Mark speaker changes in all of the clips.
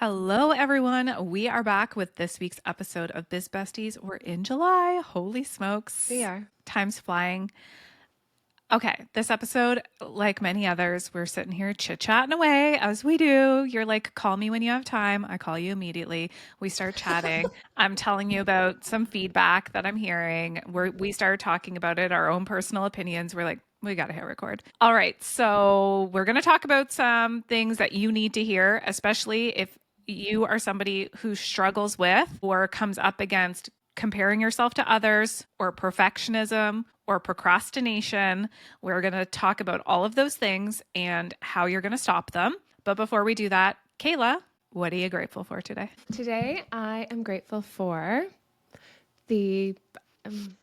Speaker 1: Hello, everyone. We are back with this week's episode of Biz Besties. We're in July. Holy smokes.
Speaker 2: We are.
Speaker 1: Time's flying. Okay, this episode, like many others, we're sitting here chit-chatting away as we do. You're like, call me when you have time. I call you immediately. We start chatting. I'm telling you about some feedback that I'm hearing. We started talking about it, our own personal opinions. We're like, we got to hit record. All right, so we're going to talk about some things that you need to hear, especially if you are somebody who struggles with or comes up against comparing yourself to others or perfectionism or procrastination. We're going to talk about all of those things and how you're going to stop them. But before we do that, Kaila, what are you grateful for today?
Speaker 2: Today, I am grateful for the.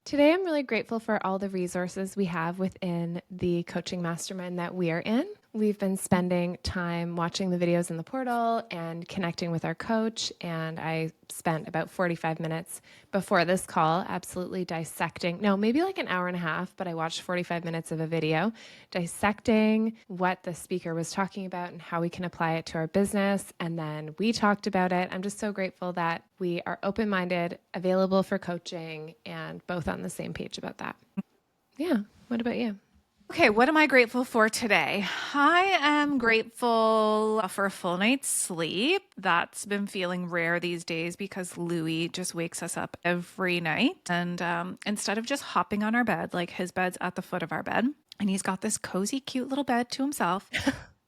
Speaker 2: Today, I'm really grateful for all the resources we have within the coaching mastermind that we are in. We've been spending time watching the videos in the portal and connecting with our coach. And I spent about 45 minutes before this call absolutely dissecting, no, maybe like an hour and a half, but I watched 45 minutes of a video dissecting what the speaker was talking about and how we can apply it to our business. And then we talked about it. I'm just so grateful that we are open-minded, available for coaching, and both on the same page about that. Yeah. What about you?
Speaker 1: Okay, what am I grateful for today? I am grateful for a full night's sleep. That's been feeling rare these days because Louis just wakes us up every night. And instead of just hopping on our bed, like his bed's at the foot of our bed, and he's got this cozy, cute little bed to himself.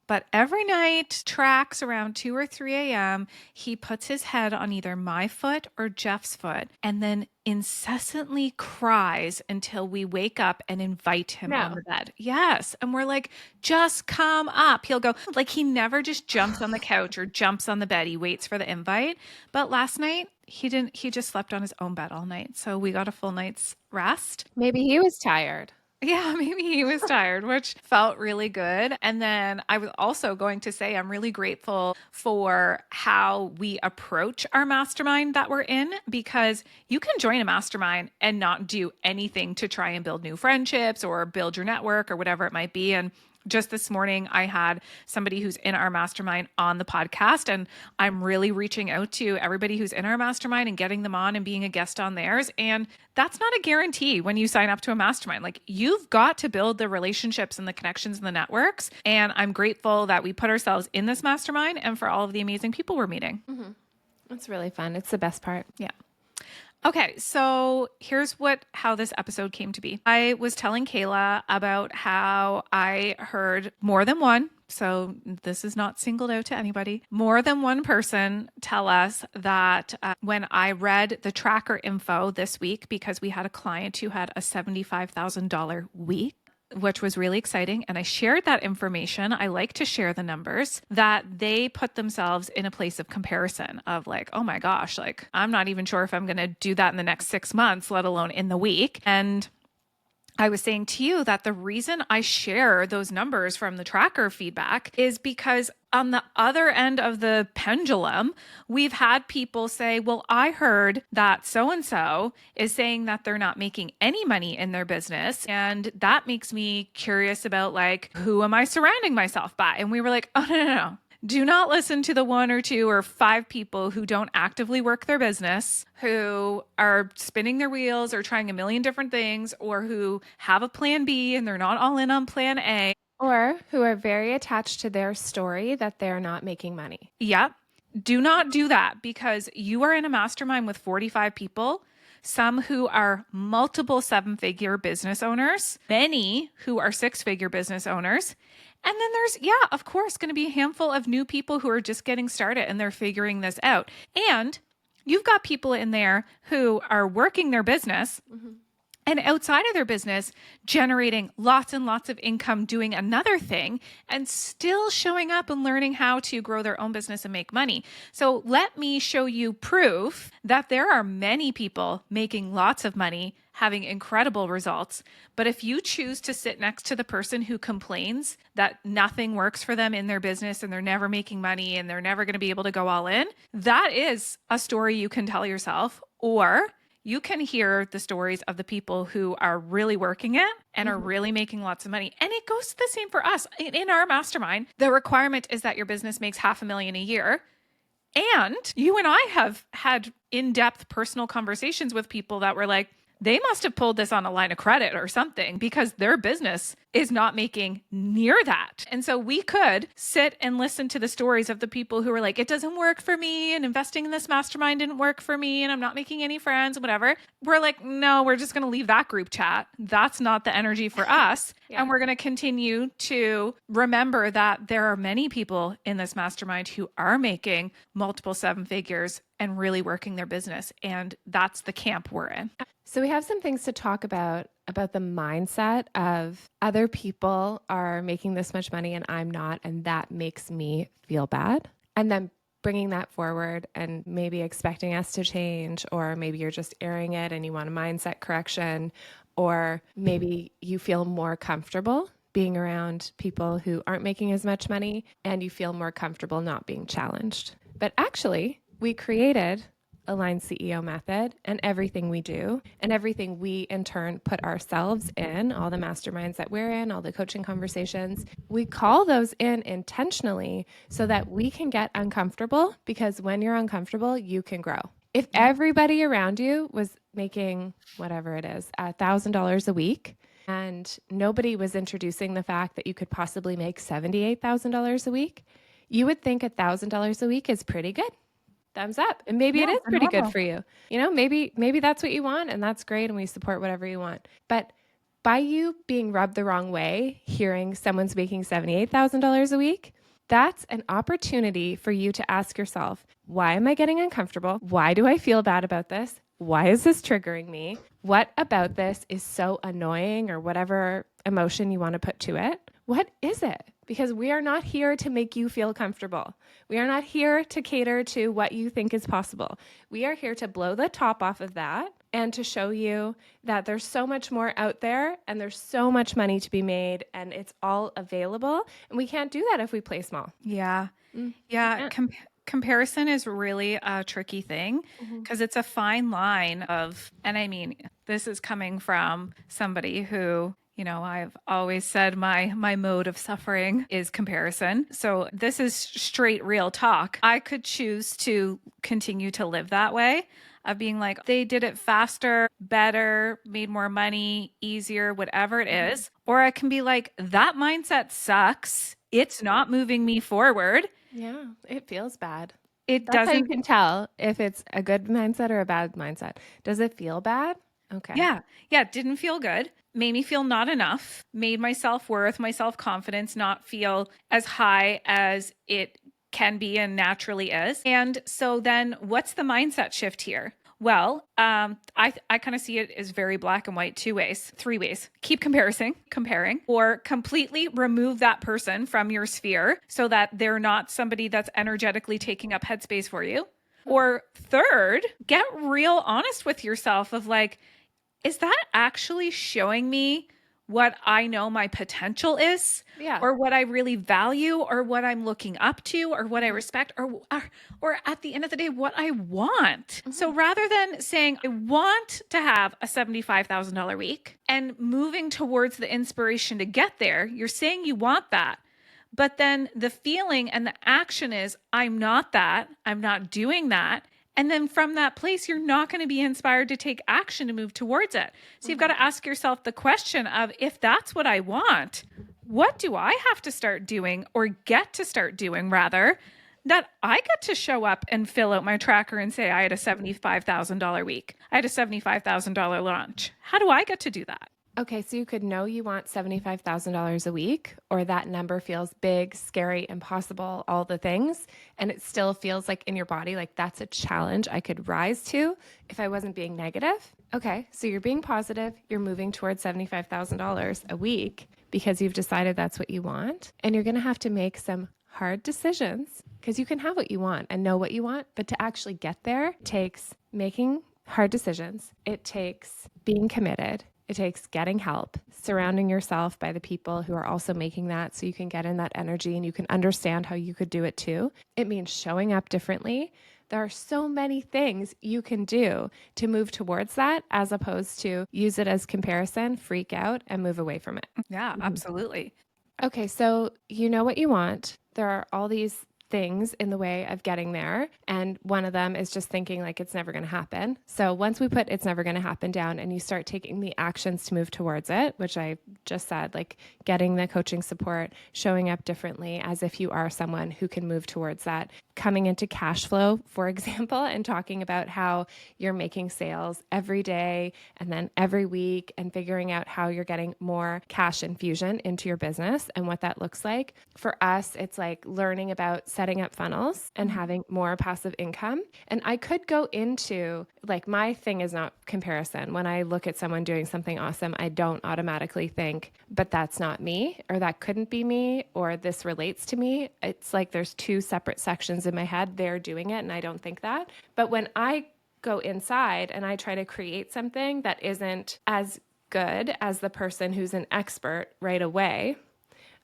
Speaker 1: But every night, tracks around 2 or 3 a.m., he puts his head on either my foot or Jeff's foot and then incessantly cries until we wake up and invite him on the bed. Yes. And we're like, just come up. He'll go, like, he never just jumps on the couch or jumps on the bed. He waits for the invite. But last night, he didn't. He just slept on his own bed all night. So we got a full night's rest.
Speaker 2: Maybe he was tired.
Speaker 1: Yeah, maybe he was tired, which felt really good. And then I was also going to say I'm really grateful for how we approach our mastermind that we're in, because you can join a mastermind and not do anything to try and build new friendships or build your network or whatever it might be. And just this morning, I had somebody who's in our mastermind on the podcast, and I'm really reaching out to everybody who's in our mastermind and getting them on and being a guest on theirs. And that's not a guarantee when you sign up to a mastermind. Like, you've got to build the relationships and the connections and the networks. And I'm grateful that we put ourselves in this mastermind and for all of the amazing people we're meeting.
Speaker 2: Mm-hmm. It's really fun. It's the best part.
Speaker 1: Yeah. Okay, so here's how this episode came to be. I was telling Kaila about how I heard more than one, so this is not singled out to anybody, more than one person tell us that when I read the tracker info this week, because we had a client who had a $75,000 week, which was really exciting. And I shared that information. I like to share the numbers, that they put themselves in a place of comparison of like, oh my gosh, like, I'm not even sure if I'm going to do that in the next 6 months, let alone in the week. And I was saying to you that the reason I share those numbers from the tracker feedback is because on the other end of the pendulum, we've had people say, well, I heard that so-and-so is saying that they're not making any money in their business. And that makes me curious about, like, who am I surrounding myself by? And we were like, oh, no. Do not listen to the 1 or 2 or 5 people who don't actively work their business, who are spinning their wheels or trying a million different things, or who have a plan B and they're not all in on plan A.
Speaker 2: Or who are very attached to their story that they're not making money.
Speaker 1: Yep. Do not do that, because you are in a mastermind with 45 people, some who are multiple 7-figure business owners, many who are 6-figure business owners. And then there's, of course, going to be a handful of new people who are just getting started and they're figuring this out. And you've got people in there who are working their business and outside of their business, generating lots and lots of income doing another thing and still showing up and learning how to grow their own business and make money. So let me show you proof that there are many people making lots of money, having incredible results. But if you choose to sit next to the person who complains that nothing works for them in their business and they're never making money and they're never going to be able to go all in, that is a story you can tell yourself. Or you can hear the stories of the people who are really working it and are really making lots of money. And it goes the same for us. In our mastermind, the requirement is that your business makes $500,000 a year. And you and I have had in-depth personal conversations with people that were like, they must have pulled this on a line of credit or something because their business is not making near that. And so we could sit and listen to the stories of the people who were like, it doesn't work for me, and investing in this mastermind didn't work for me, and I'm not making any friends, whatever. We're like, no, we're just going to leave that group chat. That's not the energy for us.
Speaker 2: Yeah.
Speaker 1: And we're going to continue to remember that there are many people in this mastermind who are making multiple seven figures and really working their business. And that's the camp we're in.
Speaker 2: So we have some things to talk about the mindset of other people are making this much money and I'm not, and that makes me feel bad. And then bringing that forward and maybe expecting us to change, or maybe you're just airing it and you want a mindset correction, or maybe you feel more comfortable being around people who aren't making as much money and you feel more comfortable not being challenged. But actually, we created Aligned CEO method, and everything we do and everything we in turn put ourselves in, all the masterminds that we're in, all the coaching conversations, we call those in intentionally so that we can get uncomfortable, because when you're uncomfortable, you can grow. If everybody around you was making whatever it is, $1,000 a week, and nobody was introducing the fact that you could possibly make $78,000 a week, you would think $1,000 a week is pretty good. Thumbs up. And maybe it is pretty good for you. You know, maybe that's what you want, and that's great, and we support whatever you want. But by you being rubbed the wrong way, hearing someone's making $78,000 a week, that's an opportunity for you to ask yourself, why am I getting uncomfortable? Why do I feel bad about this? Why is this triggering me? What about this is so annoying, or whatever emotion you want to put to it? What is it? Because we are not here to make you feel comfortable. We are not here to cater to what you think is possible. We are here to blow the top off of that and to show you that there's so much more out there, and there's so much money to be made, and it's all available. And we can't do that if we play small.
Speaker 1: Yeah. Yeah. Comparison is really a tricky thing because it's a fine line of, and I mean, this is coming from somebody who, you know, I've always said my mode of suffering is comparison. So this is straight real talk. I could choose to continue to live that way, of being like, they did it faster, better, made more money, easier, whatever it is. Or I can be like, that mindset sucks. It's not moving me forward.
Speaker 2: Yeah, it feels bad.
Speaker 1: It
Speaker 2: That's how you
Speaker 1: doesn't.
Speaker 2: can tell if it's a good mindset or a bad mindset. Does it feel bad? Okay.
Speaker 1: Yeah. Yeah. It didn't feel good. Made me feel not enough. Made my self-worth, my self-confidence not feel as high as it can be and naturally is. And so then what's the mindset shift here? Well, I kind of see it as very black and white, two ways, three ways. Keep comparing, or completely remove that person from your sphere so that they're not somebody that's energetically taking up headspace for you. Or third, get real honest with yourself of like, is that actually showing me what I know my potential is,
Speaker 2: Yeah.
Speaker 1: or what I really value, or what I'm looking up to, or what I respect, or at the end of the day, what I want? So rather than saying I want to have a $75,000 week and moving towards the inspiration to get there, you're saying you want that. But then the feeling and the action is, I'm not that. I'm not doing that. And then from that place, you're not going to be inspired to take action to move towards it. So you've got to ask yourself the question of, if that's what I want, what do I have to start doing, or get to start doing rather, that I get to show up and fill out my tracker and say, I had a $75,000 week. I had a $75,000 launch. How do I get to do that?
Speaker 2: Okay, so you could know you want $75,000 a week, or that number feels big, scary, impossible, all the things, and it still feels like in your body, like that's a challenge I could rise to if I wasn't being negative. Okay, so you're being positive, you're moving towards $75,000 a week because you've decided that's what you want, and you're gonna have to make some hard decisions, because you can have what you want and know what you want, but to actually get there takes making hard decisions. It takes being committed. It takes getting help, surrounding yourself by the people who are also making that, so you can get in that energy and you can understand how you could do it too. It means showing up differently. There are so many things you can do to move towards that, as opposed to use it as comparison, freak out, and move away from it.
Speaker 1: Yeah, absolutely.
Speaker 2: Okay, so you know what you want. There are all these things in the way of getting there. And one of them is just thinking like it's never going to happen. So once we put it's never going to happen down and you start taking the actions to move towards it, which I just said, like getting the coaching support, showing up differently as if you are someone who can move towards that, coming into cash flow, for example, and talking about how you're making sales every day and then every week and figuring out how you're getting more cash infusion into your business and what that looks like. For us, it's like learning about setting up funnels and having more passive income. And I could go into like my thing is not comparison. When I look at someone doing something awesome, I don't automatically think, but that's not me, or that couldn't be me, or this relates to me. It's like there's two separate sections in my head. They're doing it, and I don't think that. But when I go inside and I try to create something that isn't as good as the person who's an expert right away,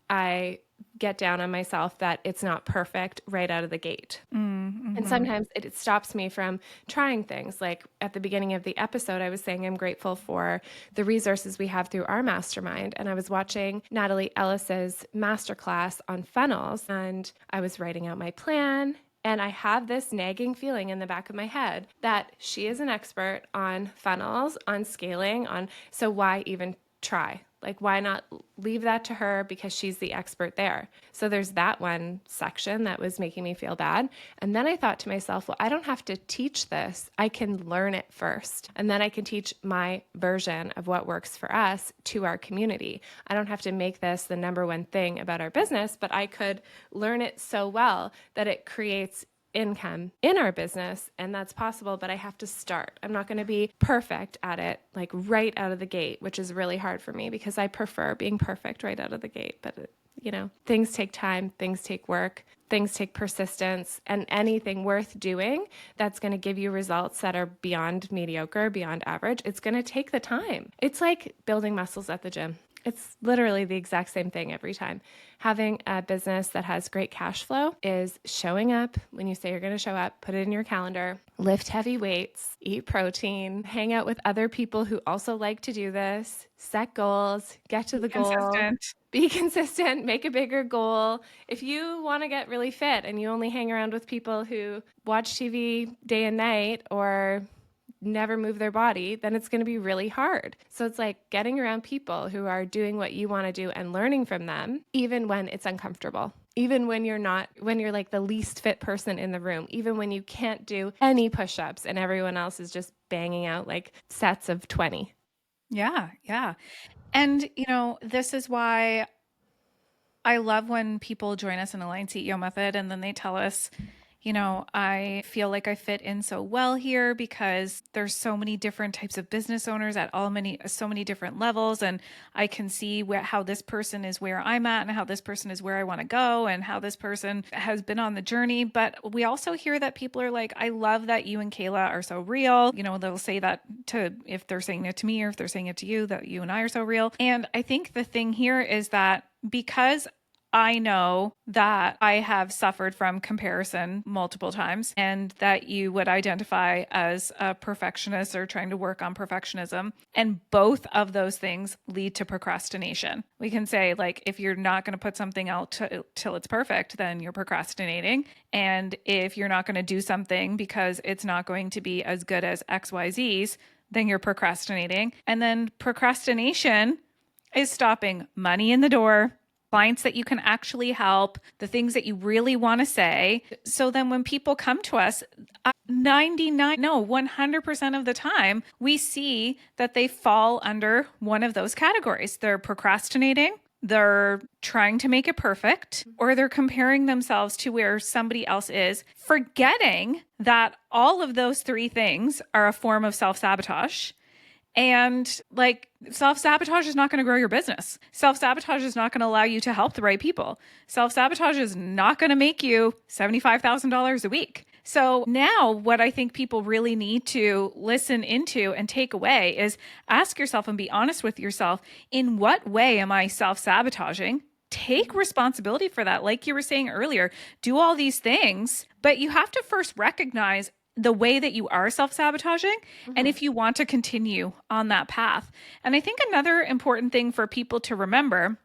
Speaker 2: I get down on myself that it's not perfect right out of the gate. And sometimes it stops me from trying things. Like at the beginning of the episode, I was saying I'm grateful for the resources we have through our mastermind. And I was watching Natalie Ellis's masterclass on funnels, and I was writing out my plan. And I have this nagging feeling in the back of my head that she is an expert on funnels, on scaling, so why even try? Like, why not leave that to her because she's the expert there? So there's that one section that was making me feel bad. And then I thought to myself, well, I don't have to teach this. I can learn it first. And then I can teach my version of what works for us to our community. I don't have to make this the number one thing about our business, but I could learn it so well that it creates income in our business, and that's possible, but I have to start. I'm not going to be perfect at it like right out of the gate, which is really hard for me because I prefer being perfect right out of the gate. But things take time, things take work, things take persistence, and anything worth doing that's going to give you results that are beyond mediocre, beyond average, it's going to take the time. It's like building muscles at the gym. It's literally the exact same thing every time. Having a business that has great cash flow is showing up when you say you're going to show up, put it in your calendar, lift heavy weights, eat protein, hang out with other people who also like to do this, set goals, get to the goal, be consistent, make a bigger goal. If you want to get really fit and you only hang around with people who watch TV day and night or never move their body, then it's going to be really hard. So it's like getting around people who are doing what you want to do and learning from them, even when it's uncomfortable, even when you're like the least fit person in the room, even when you can't do any push-ups and everyone else is just banging out like sets of 20.
Speaker 1: Yeah, yeah. And, this is why I love when people join us in Aligned CEO Method and then they tell us, I feel like I fit in so well here because there's so many different types of business owners at so many different levels. And I can see how this person is where I'm at and how this person is where I want to go and how this person has been on the journey. But we also hear that people are like, I love that you and Kaila are so real. They'll say that if they're saying it to me or if they're saying it to you, that you and I are so real. And I think the thing here is that because I know that I have suffered from comparison multiple times and that you would identify as a perfectionist or trying to work on perfectionism. And both of those things lead to procrastination. We can say, like, if you're not going to put something out till it's perfect, then you're procrastinating. And if you're not going to do something because it's not going to be as good as XYZ's, then you're procrastinating. And then procrastination is stopping money in the door, clients that you can actually help, the things that you really want to say. So then when people come to us, 100% of the time, we see that they fall under one of those categories. They're procrastinating, they're trying to make it perfect, or they're comparing themselves to where somebody else is, forgetting that all of those three things are a form of self-sabotage. And like self-sabotage is not going to grow your business. Self-sabotage is not going to allow you to help the right people. Self-sabotage is not going to make you $75,000 a week. So now what I think people really need to listen into and take away is ask yourself and be honest with yourself. In what way am I self-sabotaging? Take responsibility for that. Like you were saying earlier, do all these things, but you have to first recognize the way that you are self-sabotaging and if you want to continue on that path. And I think another important thing for people to remember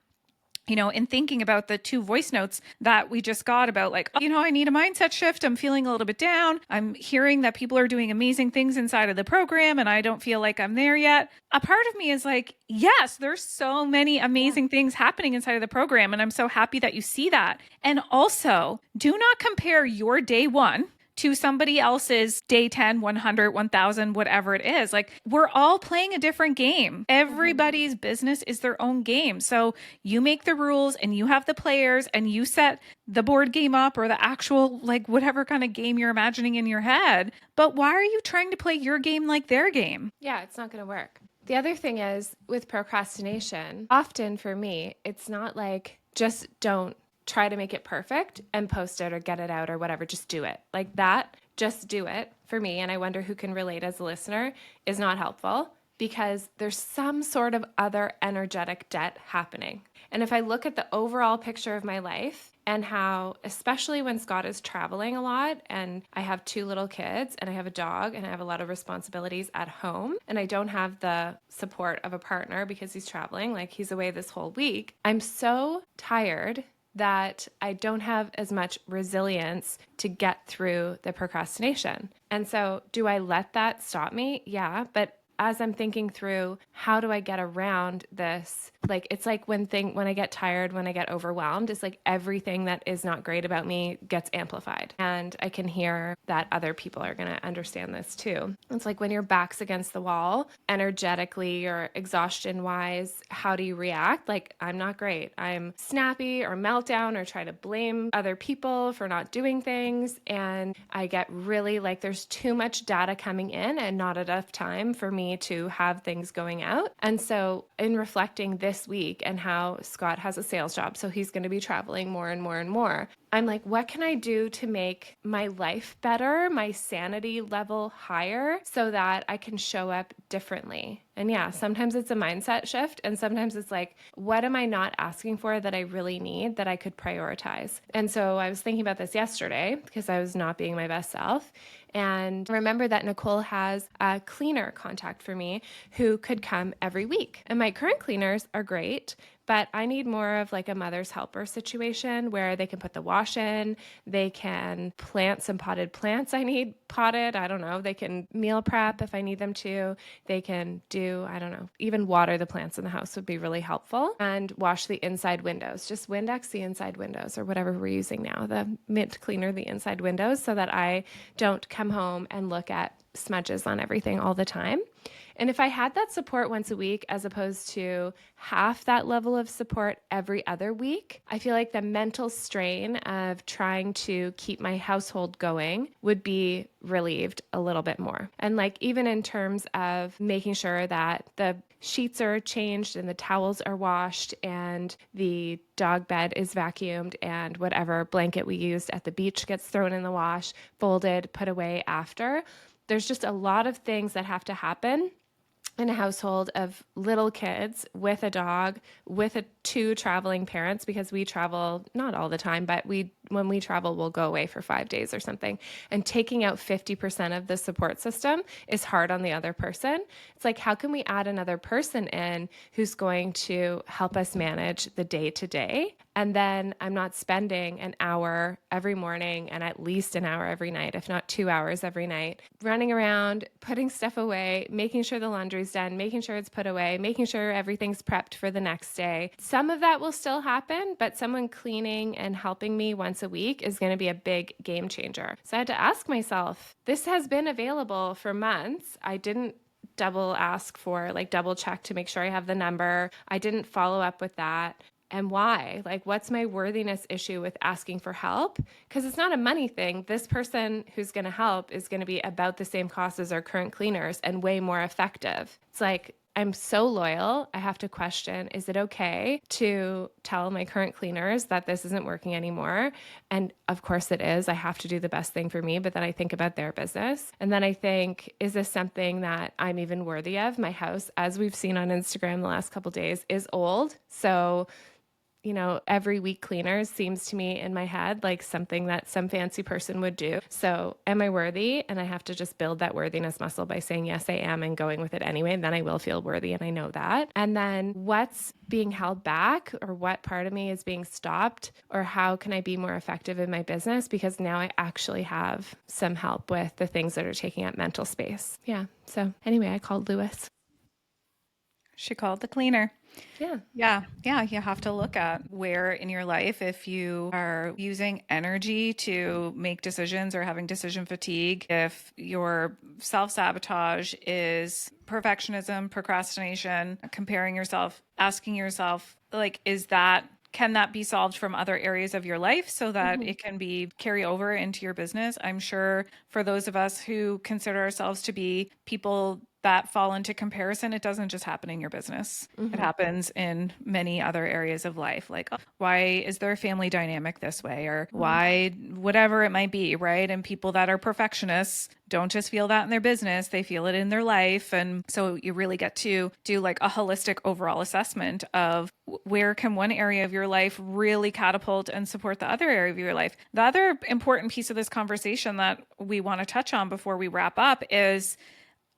Speaker 1: in thinking about the 2 voice notes that we just got about like, I need a mindset shift. I'm feeling a little bit down. I'm hearing that people are doing amazing things inside of the program and I don't feel like I'm there yet. A part of me is like, yes, there's so many amazing things happening inside of the program. And I'm so happy that you see that. And also, do not compare your day 1 to somebody else's day 10, 100, 1000, whatever it is. Like, we're all playing a different game. Everybody's business is their own game. So you make the rules and you have the players and you set the board game up or the actual, like, whatever kind of game you're imagining in your head. But why are you trying to play your game like their game?
Speaker 2: Yeah, it's not going to work. The other thing is with procrastination, often for me, it's not like just don't try to make it perfect and post it or get it out or whatever. Just do it. Like that, just do it for me. And I wonder who can relate as a listener is not helpful because there's some sort of other energetic debt happening. And if I look at the overall picture of my life and how, especially when Scott is traveling a lot and I have 2 little kids and I have a dog and I have a lot of responsibilities at home and I don't have the support of a partner because he's traveling, like he's away this whole week, I'm so tired that I don't have as much resilience to get through the procrastination. And so do I let that stop me? Yeah. But as I'm thinking through, how do I get around this? Like, it's like when I get tired, when I get overwhelmed, it's like everything that is not great about me gets amplified. And I can hear that other people are going to understand this too. It's like when your back's against the wall, energetically or exhaustion wise, how do you react? Like, I'm not great. I'm snappy or meltdown or try to blame other people for not doing things. And I get really like there's too much data coming in and not enough time for me to have things going out. And so in reflecting this week and how Scott has a sales job, so he's going to be traveling more and more and more, I'm like, what can I do to make my life better, my sanity level higher so that I can show up differently? And yeah, sometimes it's a mindset shift. And sometimes it's like, what am I not asking for that I really need that I could prioritize? And so I was thinking about this yesterday because I was not being my best self. And remember that Nicole has a cleaner contact for me who could come every week. And my current cleaners are great, but I need more of like a mother's helper situation where they can put the wash in, they can plant some potted plants I need potted, I don't know, they can meal prep if I need them to, they can do, I don't know, even water the plants in the house would be really helpful, and wash the inside windows, just Windex the inside windows or whatever we're using now, the mint cleaner, the inside windows, so that I don't come home and look at smudges on everything all the time. And if I had that support once a week, as opposed to half that level of support every other week, I feel like the mental strain of trying to keep my household going would be relieved a little bit more. And like even in terms of making sure that the sheets are changed and the towels are washed and the dog bed is vacuumed and whatever blanket we used at the beach gets thrown in the wash, folded, put away after. There's just a lot of things that have to happen in a household of little kids with a dog, with 2 traveling parents, because we travel not all the time, but when we travel, we'll go away for 5 days or something. And taking out 50% of the support system is hard on the other person. It's like, how can we add another person in who's going to help us manage the day to day? And then I'm not spending an hour every morning and at least an hour every night, if not 2 hours every night, running around, putting stuff away, making sure the laundry's done, making sure it's put away, making sure everything's prepped for the next day. Some of that will still happen, but someone cleaning and helping me once a week is going to be a big game changer. So I had to ask myself, this has been available for months. I didn't double check to make sure I have the number. I didn't follow up with that. And why? Like, what's my worthiness issue with asking for help? Because it's not a money thing. This person who's going to help is going to be about the same cost as our current cleaners and way more effective. It's like, I'm so loyal. I have to question, is it okay to tell my current cleaners that this isn't working anymore? And of course it is. I have to do the best thing for me, but then I think about their business. And then I think, is this something that I'm even worthy of? My house, as we've seen on Instagram the last couple of days, is old. So every week cleaners seems to me in my head like something that some fancy person would do. So am I worthy? And I have to just build that worthiness muscle by saying, yes, I am, and going with it anyway. And then I will feel worthy. And I know that. And then what's being held back, or what part of me is being stopped, or how can I be more effective in my business? Because now I actually have some help with the things that are taking up mental space. Yeah. So anyway, I called Lewis.
Speaker 1: She called the cleaner.
Speaker 2: Yeah.
Speaker 1: Yeah, yeah, you have to look at where in your life, if you are using energy to make decisions or having decision fatigue, if your self sabotage is perfectionism, procrastination, comparing yourself, asking yourself, like, can that be solved from other areas of your life so that it can be carry over into your business? I'm sure for those of us who consider ourselves to be people that fall into comparison, it doesn't just happen in your business. It happens in many other areas of life. Like, oh, why is their family dynamic this way? Or why, whatever it might be, right? And people that are perfectionists don't just feel that in their business, they feel it in their life. And so you really get to do like a holistic overall assessment of where can one area of your life really catapult and support the other area of your life. The other important piece of this conversation that we want to touch on before we wrap up is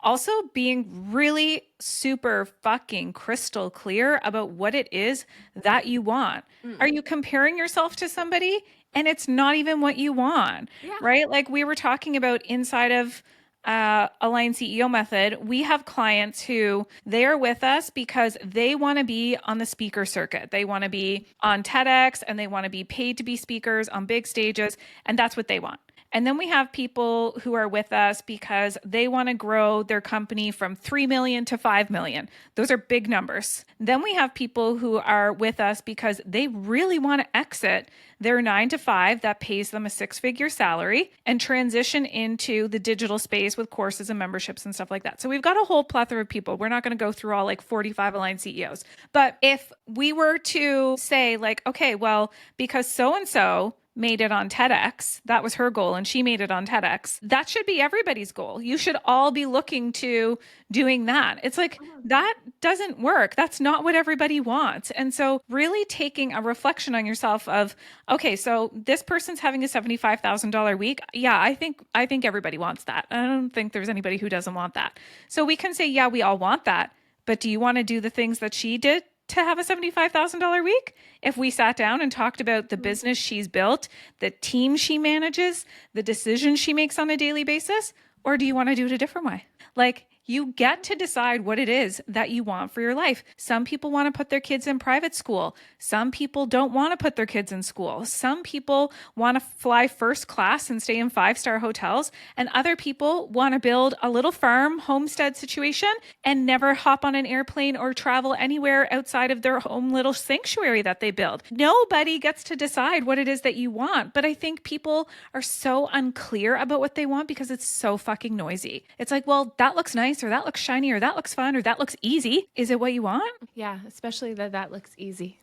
Speaker 1: also being really super fucking crystal clear about what it is that you want. Are you comparing yourself to somebody and it's not even what you want?
Speaker 2: Yeah.
Speaker 1: Right? Like we were talking about inside of Align CEO Method, we have clients who they are with us because they want to be on the speaker circuit. They want to be on TEDx and they want to be paid to be speakers on big stages, and that's what they want. And then we have people who are with us because they want to grow their company from 3 million to 5 million. Those are big numbers. Then we have people who are with us because they really want to exit their 9 to 5 that pays them a 6-figure salary and transition into the digital space with courses and memberships and stuff like that. So we've got a whole plethora of people. We're not going to go through all like 45 Align CEOs. But if we were to say like, okay, well, because so-and-so made it on TEDx. That was her goal, and she made it on TEDx. That should be everybody's goal. You should all be looking to doing that. It's like, that doesn't work. That's not what everybody wants. And so really taking a reflection on yourself of, okay, so this person's having a $75,000 week. Yeah, I think everybody wants that. I don't think there's anybody who doesn't want that. So we can say, yeah, we all want that. But do you want to do the things that she did to have a $75,000 week? If we sat down and talked about the business she's built, the team she manages, the decisions she makes on a daily basis, or do you want to do it a different way? Like, you get to decide what it is that you want for your life. Some people want to put their kids in private school. Some people don't want to put their kids in school. Some people want to fly first class and stay in 5-star hotels. And other people want to build a little farm homestead situation and never hop on an airplane or travel anywhere outside of their home little sanctuary that they build. Nobody gets to decide what it is that you want. But I think people are so unclear about what they want because it's so fucking noisy. It's like, well, that looks nice, or that looks shiny, or that looks fun, or that looks easy. Is it what you want?
Speaker 2: Yeah, especially that looks easy.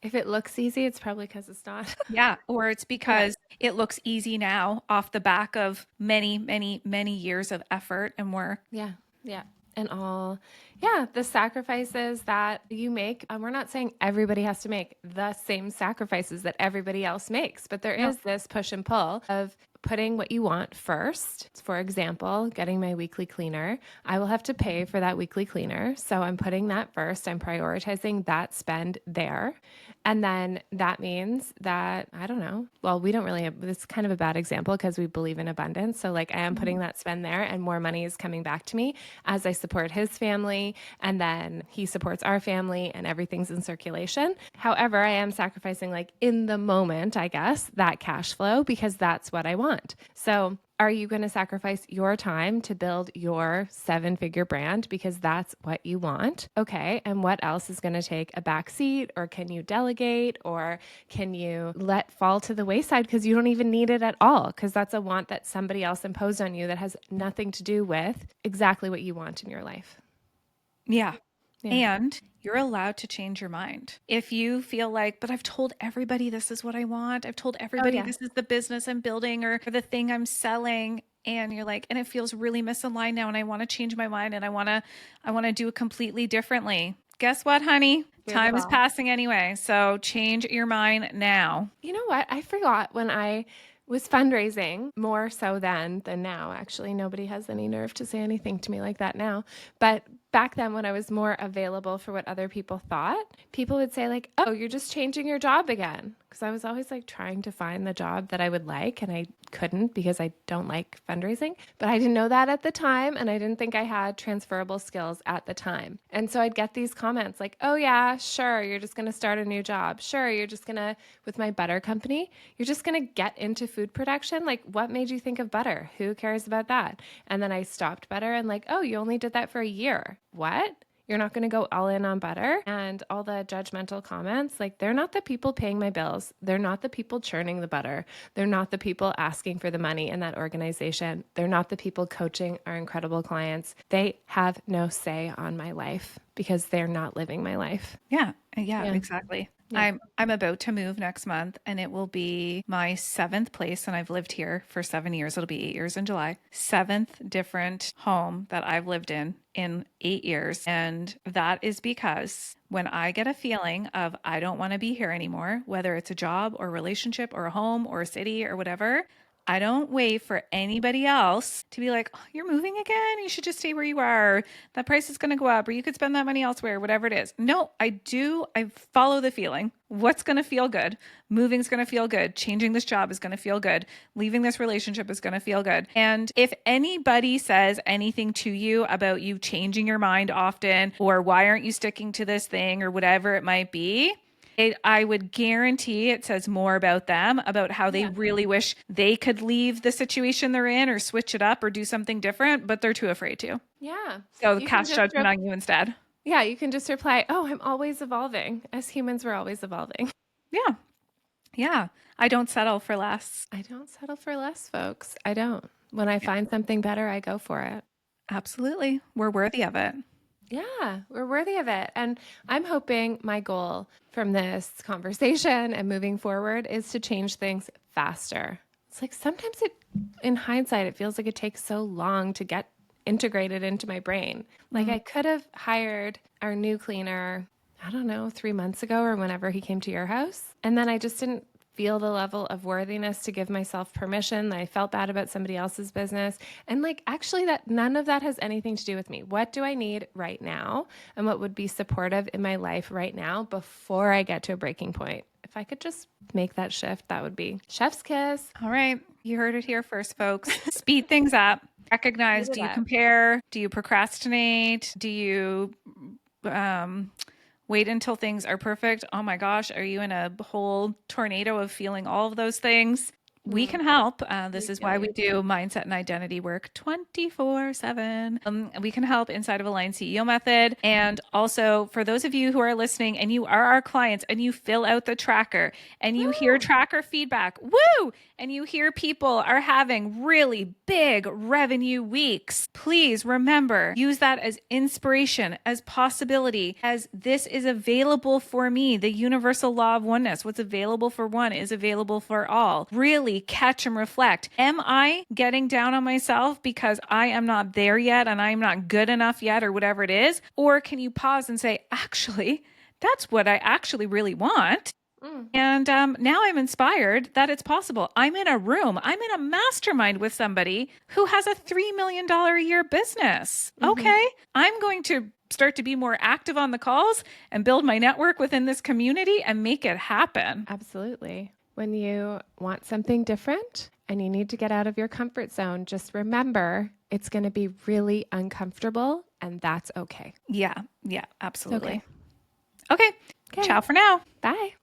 Speaker 2: If it looks easy, it's probably because it's not.
Speaker 1: Yeah. Or it's because it looks easy now off the back of many, many, many years of effort and work.
Speaker 2: Yeah. Yeah. And the sacrifices that you make. We're not saying everybody has to make the same sacrifices that everybody else makes, but there is this push and pull of putting what you want first. For example, getting my weekly cleaner. I will have to pay for that weekly cleaner. So I'm putting that first. I'm prioritizing that spend there. And then that means that, I don't know, well, we don't really have, it's kind of a bad example because we believe in abundance. So like I am putting that spend there and more money is coming back to me as I support his family, and then he supports our family and everything's in circulation. However, I am sacrificing like in the moment, I guess, that cash flow because that's what I want. So are you going to sacrifice your time to build your 7-figure brand because that's what you want? Okay. And what else is going to take a back seat, or can you delegate, or can you let fall to the wayside because you don't even need it at all? Because that's a want that somebody else imposed on you that has nothing to do with exactly what you want in your life.
Speaker 1: Yeah.
Speaker 2: Yeah.
Speaker 1: And you're allowed to change your mind. If you feel like, but I've told everybody this is what I want, I've told everybody
Speaker 2: yeah.
Speaker 1: this is the business I'm building or the thing I'm selling, and you're like, and it feels really misaligned now, and I want to change my mind, and I want to do it completely differently. guess what, honey?
Speaker 2: You're the
Speaker 1: Time is
Speaker 2: boss.
Speaker 1: passing anyway. So change your mind now.
Speaker 2: You know what? I forgot when I was fundraising more so then than now. Actually, nobody has any nerve to say anything to me like that now. But back then, when I was more available for what other people thought, people would say, like, oh, you're just changing your job again. Because I was always like trying to find the job that I would like, and I couldn't because I don't like fundraising. But I didn't know that at the time, and I didn't think I had transferable skills at the time. And so I'd get these comments like, oh, yeah, sure, you're just going to start a new job. Sure, you're just going to, with my butter company, you're just going to get into food production. Like, what made you think of butter? Who cares about that? And then I stopped butter and, like, oh, you only did that for a year. What? You're not going to go all in on butter? And all the judgmental comments, like, they're not the people paying my bills. They're not the people churning the butter. They're not the people asking for the money in that organization. They're not the people coaching our incredible clients. They have no say on my life because they're not living my life.
Speaker 1: Yeah,
Speaker 2: Yeah.
Speaker 1: exactly.
Speaker 2: Yeah.
Speaker 1: I'm about to move next month and it will be my seventh place and I've lived here for 7 years. It'll be 8 years in July. Seventh different home that I've lived in 8 years. And that is because when I get a feeling of I don't want to be here anymore, whether it's a job or a relationship or a home or a city or whatever, I don't wait for anybody else to be like, oh, you're moving again. You should just stay where you are. That price is going to go up, or you could spend that money elsewhere, whatever it is. No, I do. I follow the feeling. What's going to feel good? Moving's going to feel good. Changing this job is going to feel good. Leaving this relationship is going to feel good. And if anybody says anything to you about you changing your mind often, or why aren't you sticking to this thing, or whatever it might be, I would guarantee it says more about them, about how they
Speaker 2: Yeah.
Speaker 1: really wish they could leave the situation they're in or switch it up or do something different, but they're too afraid to.
Speaker 2: Yeah.
Speaker 1: So
Speaker 2: You can
Speaker 1: cast
Speaker 2: just
Speaker 1: judgment on you instead.
Speaker 2: yeah, you can just reply, "Oh, I'm always evolving." As humans, we're always evolving.
Speaker 1: Yeah. Yeah. I don't settle for less.
Speaker 2: I don't settle for less, folks. I don't. When I find something better, I go for it.
Speaker 1: Absolutely. We're worthy of it.
Speaker 2: Yeah, we're worthy of it. And I'm hoping my goal from this conversation and moving forward is to change things faster. It's like sometimes in hindsight, it feels like it takes so long to get integrated into my brain. Like I could have hired our new cleaner, I don't know, 3 months ago or whenever he came to your house. And then I just didn't feel the level of worthiness to give myself permission. I felt bad about somebody else's business. And like, actually, that none of that has anything to do with me. What do I need right now? And what would be supportive in my life right now before I get to a breaking point? If I could just make that shift, that would be chef's kiss.
Speaker 1: All right. You heard it here first, folks. Speed things up. Recognize,
Speaker 2: Speed
Speaker 1: do
Speaker 2: it
Speaker 1: you
Speaker 2: up.
Speaker 1: compare? Do you procrastinate? Do you wait until things are perfect? Oh my gosh, are you in a whole tornado of feeling all of those things? We can help. This
Speaker 2: We
Speaker 1: is
Speaker 2: feel
Speaker 1: why we
Speaker 2: you.
Speaker 1: do mindset and identity work 24/7. We can help inside of Aligned CEO Method. And also, for those of you who are listening and you are our clients and you fill out the tracker and you hear
Speaker 2: Woo!
Speaker 1: tracker feedback, woo! And you hear people are having really big revenue weeks, please remember, use that as inspiration, as possibility, as this is available for me. The universal law of oneness. What's available for one is available for all. Really catch and reflect. Am I getting down on myself because I am not there yet and I'm not good enough yet or whatever it is? Or can you pause and say, actually, that's what I actually really want?
Speaker 2: Mm.
Speaker 1: And now I'm inspired that it's possible. I'm in a room, I'm in a mastermind with somebody who has a $3 million a year business. Okay. I'm going to start to be more active on the calls and build my network within this community and make it happen.
Speaker 2: Absolutely. When you want something different and you need to get out of your comfort zone, just remember it's going to be really uncomfortable and that's okay.
Speaker 1: Yeah. Yeah.
Speaker 2: It's okay.
Speaker 1: Absolutely. Okay.
Speaker 2: Okay.
Speaker 1: Ciao for now.
Speaker 2: Bye.